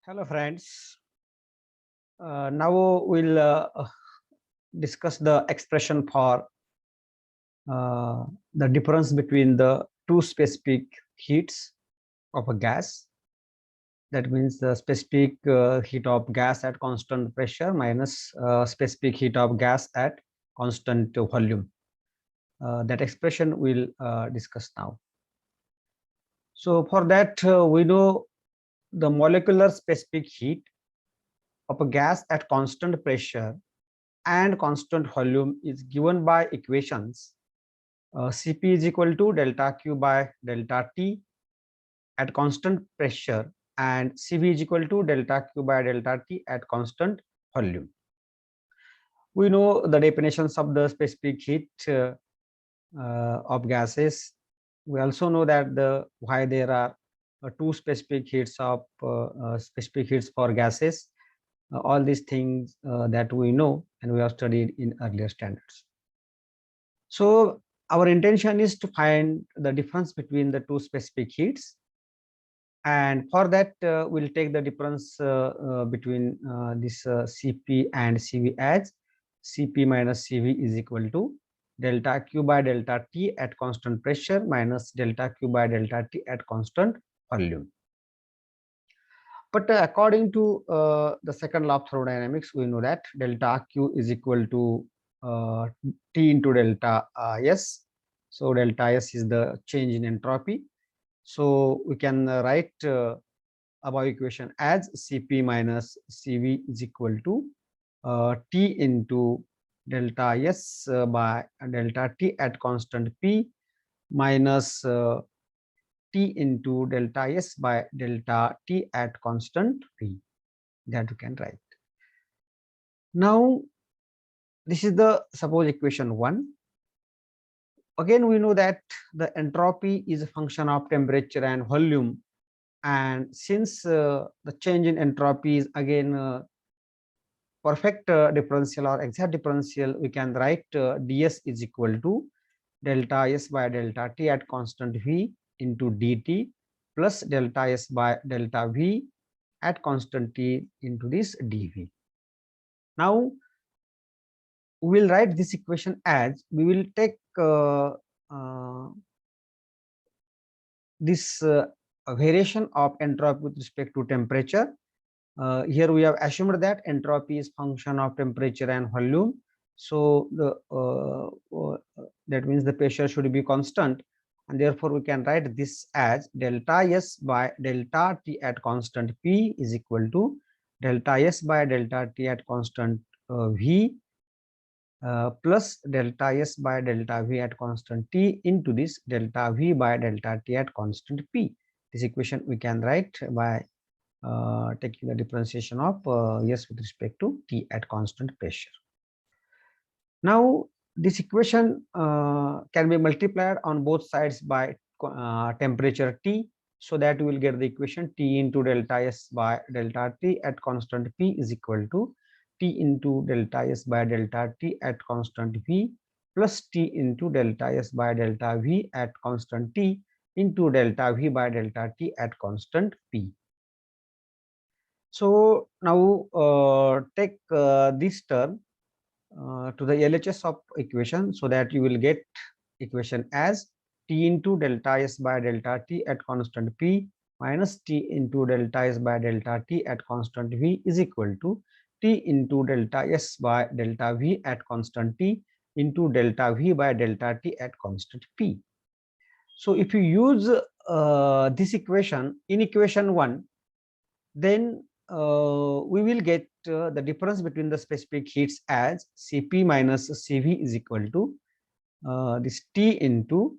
Hello, friends. Now we'll discuss the expression for the difference between the two specific heats of a gas. That means the specific heat of gas at constant pressure minus specific heat of gas at constant volume. That expression we'll discuss now. So for that, we know the molecular specific heat of a gas at constant pressure and constant volume is given by equations Cp is equal to delta Q by delta T at constant pressure and Cv is equal to delta Q by delta T at constant volume. We know the definitions of the specific heat of gases. We also know that why there are two specific heats of specific heats for gases. All these things that we know and we have studied in earlier standards. So our intention is to find the difference between the two specific heats, and for that we'll take the difference between this Cp and Cv as Cp minus Cv is equal to delta Q by delta T at constant pressure minus delta Q by delta T at constant volume. But according to the second law of thermodynamics, we know that delta Q is equal to T into delta S. So delta S is the change in entropy. So we can write above equation as Cp minus Cv is equal to T into delta S by delta T at constant P minus T into delta S by delta T at constant P, that you can write. Now this is the suppose equation 1. Again we know that the entropy is a function of temperature and volume, and since the change in entropy is again perfect differential or exact differential, we can write ds is equal to delta S by delta T at constant V into dt plus delta S by delta V at constant T into this dV. Now we will write this equation as we will take this variation of entropy with respect to temperature. Here we have assumed that entropy is function of temperature and volume. So that means the pressure should be constant, and therefore we can write this as delta S by delta T at constant P is equal to delta S by delta T at constant V plus delta S by delta V at constant T into this delta V by delta T at constant P. This equation we can write by taking the differentiation of S with respect to T at constant pressure. Now this equation can be multiplied on both sides by temperature T, so that we will get the equation T into delta S by delta T at constant P is equal to T into delta S by delta T at constant V plus T into delta S by delta V at constant T into delta V by delta T at constant P. So now take this term to the LHS of equation, so that you will get equation as T into delta S by delta T at constant P minus T into delta S by delta T at constant V is equal to T into delta S by delta V at constant T into delta V by delta T at constant P. So if you use this equation in equation 1, then we will get the difference between the specific heats as Cp minus Cv is equal to this T into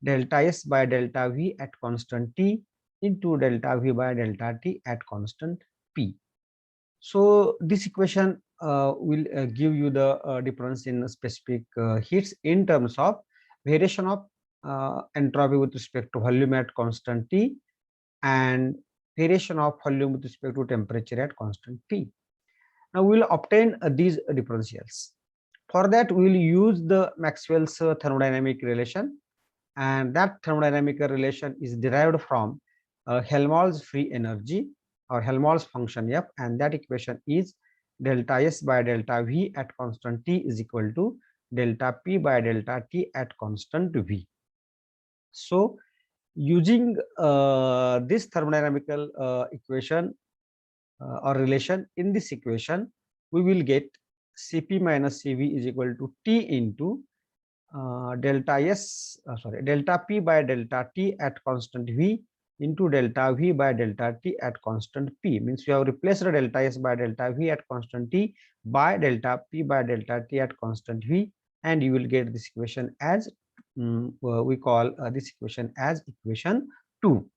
delta S by delta V at constant T into delta V by delta T at constant P. So this equation will give you the difference in specific heats in terms of variation of entropy with respect to volume at constant T and variation of volume with respect to temperature at constant T. Now we will obtain these differentials. For that we will use the Maxwell's thermodynamic relation, and that thermodynamic relation is derived from Helmholtz free energy. or Helmholtz function f, and that equation is delta S by delta V at constant t is equal to delta P by delta t at constant V. So using this thermodynamical equation or relation, in this equation we will get Cp minus Cv is equal to T into delta P by delta T at constant V into delta V by delta T at constant P. Means we have replaced the delta S by delta V at constant T by delta P by delta T at constant V, and you will get this equation as we call this equation as equation 2.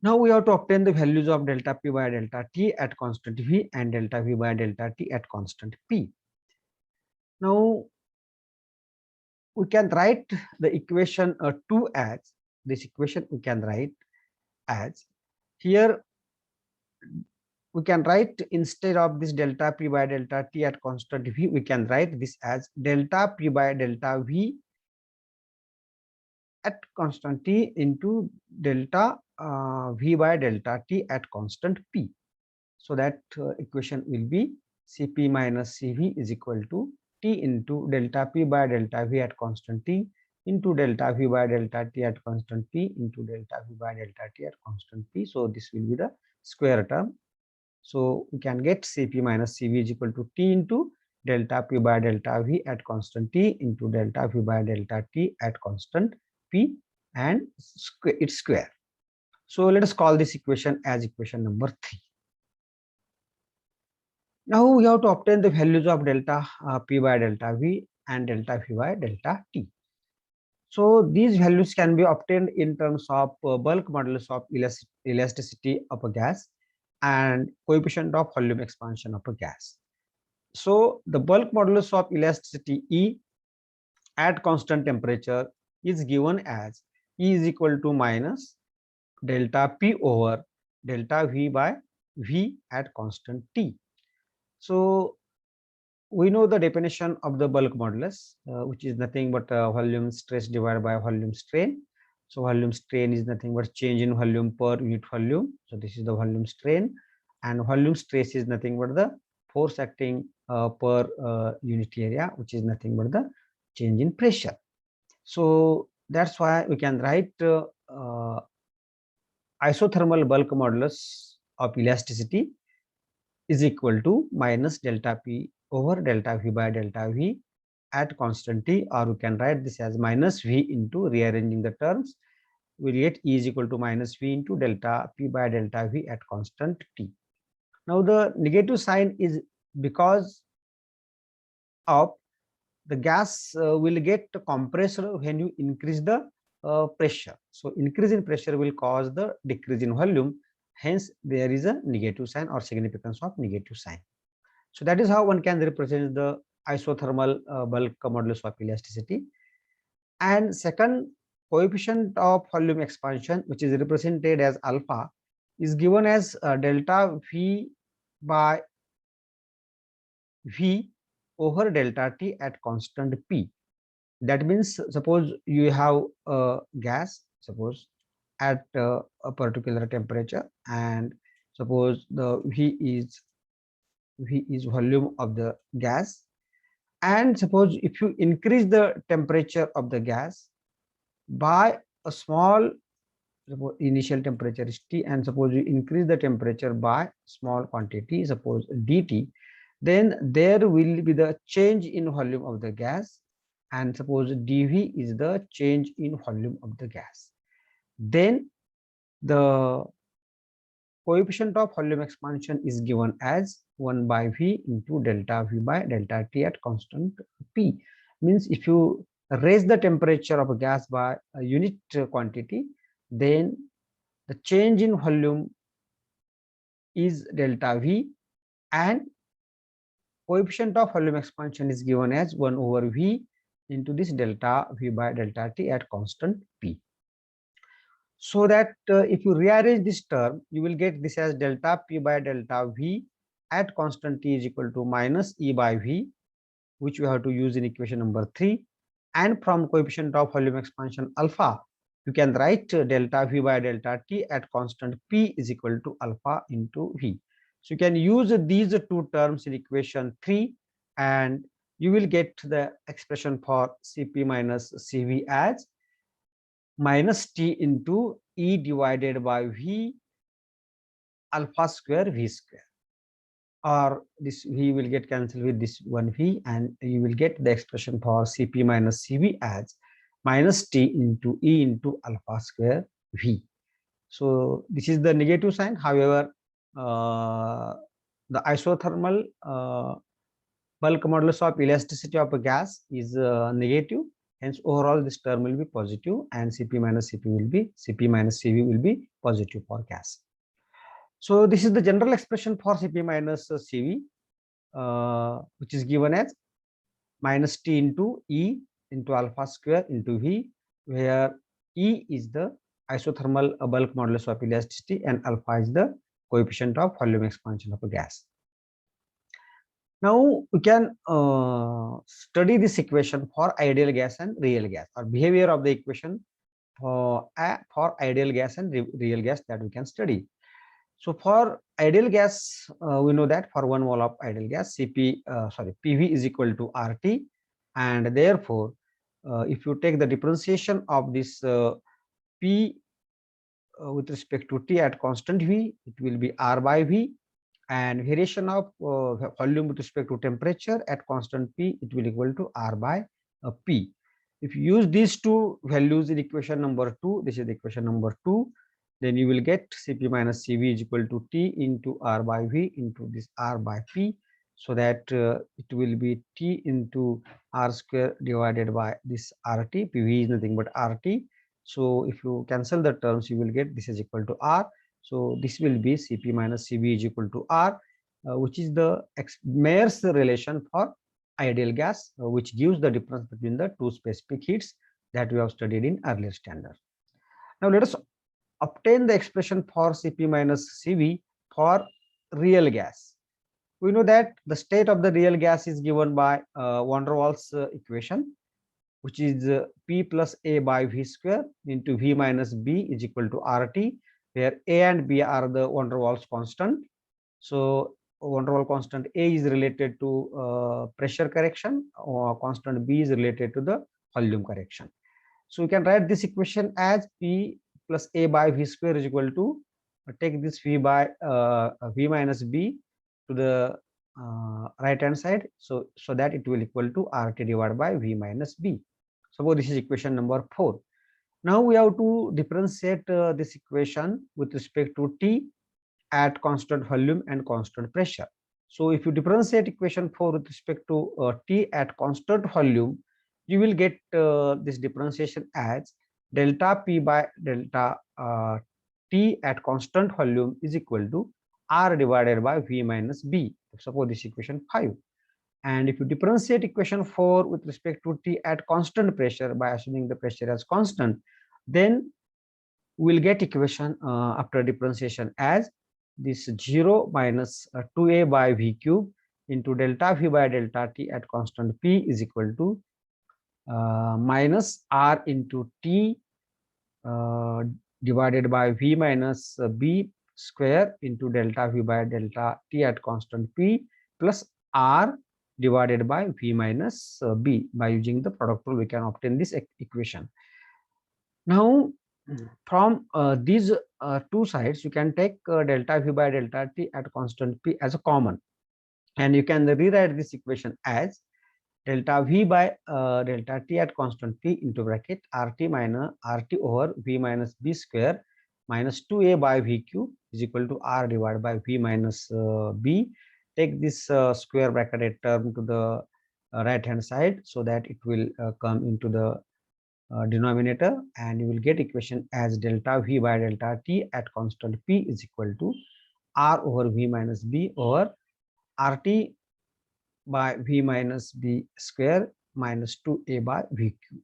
Now we have to obtain the values of delta P by delta T at constant V and delta V by delta T at constant P. Now we can write the equation 2 as this equation. We can write as here. We can write, instead of this delta P by delta T at constant V, we can write this as delta P by delta V at constant T into delta V by delta T at constant P. So that equation will be Cp minus Cv is equal to T into delta P by delta V at constant T into delta V by delta T at constant P into delta V by delta T at constant P. So this will be the square term. So we can get Cp minus Cv is equal to T into delta P by delta V at constant T into delta V by delta T at constant P, and its square. So let us call this equation as equation number 3. Now we have to obtain the values of delta P by delta V and delta V by delta T. So these values can be obtained in terms of bulk modulus of elasticity of a gas and coefficient of volume expansion of a gas. So the bulk modulus of elasticity E at constant temperature is given as E is equal to minus delta P over delta V by V at constant T. So we know the definition of the bulk modulus, which is nothing but volume stress divided by volume strain. So volume strain is nothing but change in volume per unit volume. So this is the volume strain, and volume stress is nothing but the force acting per unit area, which is nothing but the change in pressure. So that's why we can write isothermal bulk modulus of elasticity is equal to minus delta P over delta V by delta V at constant T, or we can write this as minus V into, rearranging the terms, we get E is equal to minus V into delta P by delta V at constant T. Now the negative sign is because of the gas will get compressed when you increase the pressure. So increase in pressure will cause the decrease in volume. Hence there is a negative sign or significance of negative sign. So that is how one can represent the isothermal bulk modulus of elasticity. And second, coefficient of volume expansion, which is represented as alpha, is given as delta V by V over delta T at constant P. That means, suppose you have a gas, suppose at a particular temperature, and suppose the V is volume of the gas, and suppose if you increase the temperature of the gas by a small, suppose initial temperature is T, and suppose you increase the temperature by small quantity, suppose dT, then there will be the change in volume of the gas, and suppose dV is the change in volume of the gas. Then the coefficient of volume expansion is given as 1 by V into delta V by delta T at constant P. Means if you raise the temperature of a gas by a unit quantity, then the change in volume is delta V, and coefficient of volume expansion is given as 1 over V into this delta V by delta T at constant P. So that if you rearrange this term, you will get this as delta P by delta V at constant T is equal to minus E by V, which we have to use in equation number 3. And from coefficient of volume expansion alpha, you can write delta V by delta T at constant P is equal to alpha into V. So you can use these two terms in equation 3 and you will get the expression for Cp minus Cv as minus T into E divided by V alpha square V square, or this V will get cancelled with this one V and you will get the expression for Cp minus Cv as minus T into E into alpha square V. So this is the negative sign. However, the isothermal bulk modulus of elasticity of a gas is negative. Hence, overall this term will be positive, and Cp minus Cv will be positive for gas. So this is the general expression for Cp minus Cv, which is given as minus T into E into alpha square into V, where E is the isothermal bulk modulus of elasticity and alpha is the coefficient of volume expansion of a gas. Now we can study this equation for ideal gas and real gas, or behavior of the equation for ideal gas and real gas that we can study. So for ideal gas, we know that for 1 mole of ideal gas, PV is equal to RT, and therefore, if you take the differentiation of this P with respect to T at constant V, it will be R by V, and variation of volume with respect to temperature at constant P, it will equal to R by P. If you use these two values in equation number 2, this is the equation number 2, then you will get Cp minus Cv is equal to T into R by V into this R by P, so that it will be T into R square divided by this RT. PV is nothing but RT. So if you cancel the terms, you will get this is equal to R. So this will be Cp minus Cv is equal to R, which is the Mayer's relation for ideal gas, which gives the difference between the two specific heats that we have studied in earlier standard. Now let us obtain the expression for Cp minus Cv for real gas. We know that the state of the real gas is given by van der Waals equation, which is P plus A by V square into V minus B is equal to RT, where A and B are the van der Waals constant. So van der Waals constant A is related to pressure correction, or constant B is related to the volume correction. So we can write this equation as P plus A by V square is equal to, take this V by V minus B to the right hand side, so that it will equal to RT divided by V minus B. Suppose this is equation number 4. Now we have to differentiate this equation with respect to T at constant volume and constant pressure. So if you differentiate equation 4 with respect to T at constant volume, you will get this differentiation as delta P by delta T at constant volume is equal to R divided by V minus B. Suppose this equation 5. And if you differentiate equation 4 with respect to T at constant pressure by assuming the pressure as constant, then we will get equation after differentiation as this 0 minus 2A by V cube into delta V by delta T at constant P is equal to minus R into T divided by V minus B square into delta V by delta T at constant P plus R divided by V minus B. By using the product rule, we can obtain this equation. Now, from these two sides, you can take delta V by delta T at constant P as a common, and you can rewrite this equation as delta V by delta T at constant P into bracket RT minus RT over V minus B square minus 2A by V cube is equal to R divided by V minus B. Take this square bracketed term to the right hand side, so that it will come into the denominator, and you will get equation as delta V by delta T at constant P is equal to R over V minus B over RT by V minus B square minus 2A by V cube.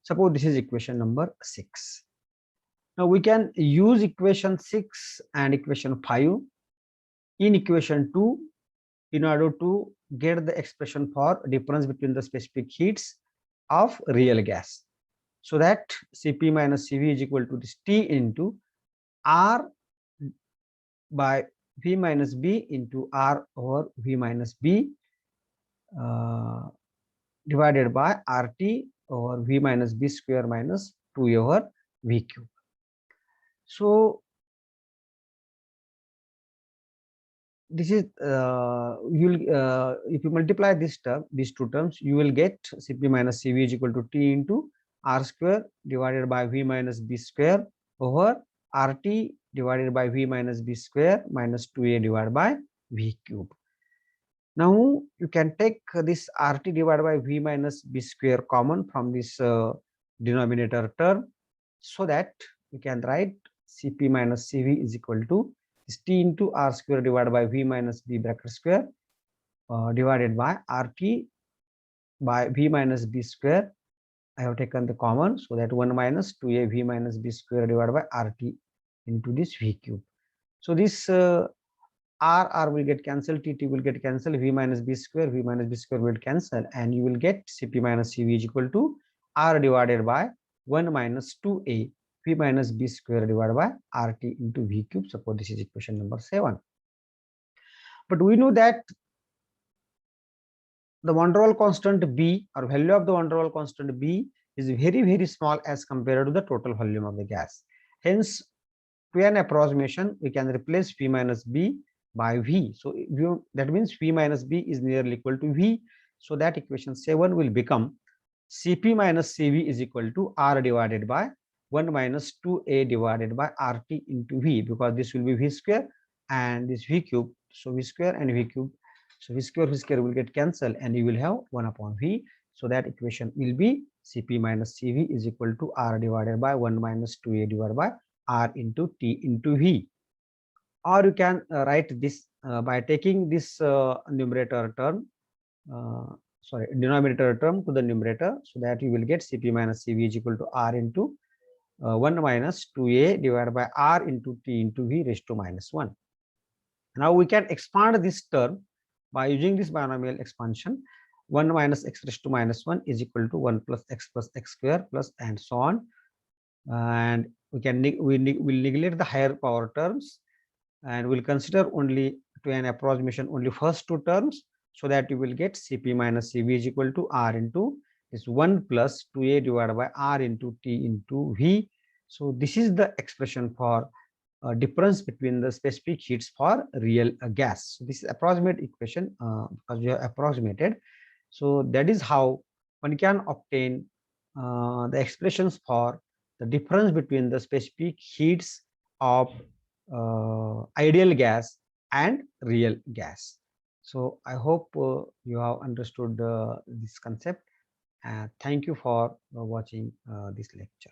Suppose this is equation number 6. Now we can use equation 6 and equation 5 in equation 2 in order to get the expression for difference between the specific heats of real gas. So that Cp minus Cv is equal to this T into R by V minus B into R over V minus B divided by RT over V minus B square minus 2A over V cube. So this is if you multiply this term, these two terms, you will get Cp minus Cv is equal to T into R square divided by V minus B square over RT divided by V minus B square minus 2A divided by V cube. Now you can take this RT divided by V minus B square common from this denominator term, so that you can write Cp minus Cv is equal to T into R square divided by V minus B bracket square divided by RT by V minus B square. I have taken the common, so that 1 minus 2A V minus B square divided by RT into this V cube. So this R will get cancelled, T will get cancelled, V minus B square will cancel, and you will get Cp minus Cv is equal to R divided by 1 minus 2A V minus B square divided by RT into V cube. Suppose this is equation number 7. But we know that the van der Waals constant B, or value of the van der Waals constant B, is very small as compared to the total volume of the gas. Hence, to an approximation, we can replace V minus B by V. So that means V minus B is nearly equal to V. So that equation 7 will become Cp minus Cv is equal to R divided by 1 minus 2A divided by RT into V, because this will be V square and this V cube. So V square and V cube. So V square will get cancelled, and you will have 1 upon V. So that equation will be Cp minus Cv is equal to R divided by 1 minus 2A divided by R into T into V. Or you can write this by taking this numerator term, denominator term to the numerator, so that you will get Cp minus Cv is equal to R into 1 minus 2A divided by R into T into V raised to minus 1. Now we can expand this term by using this binomial expansion. 1 minus x raised to minus 1 is equal to 1 plus x square plus and so on. And we will neglect the higher power terms, and we'll consider only, to an approximation, only first two terms, so that you will get Cp minus Cv is equal to R into this 1 plus 2A divided by R into T into V. So this is the expression for difference between the specific heats for real gas. So this is approximate equation because we have approximated. So that is how one can obtain the expressions for the difference between the specific heats of ideal gas and real gas. So I hope you have understood this concept. Thank you for watching this lecture.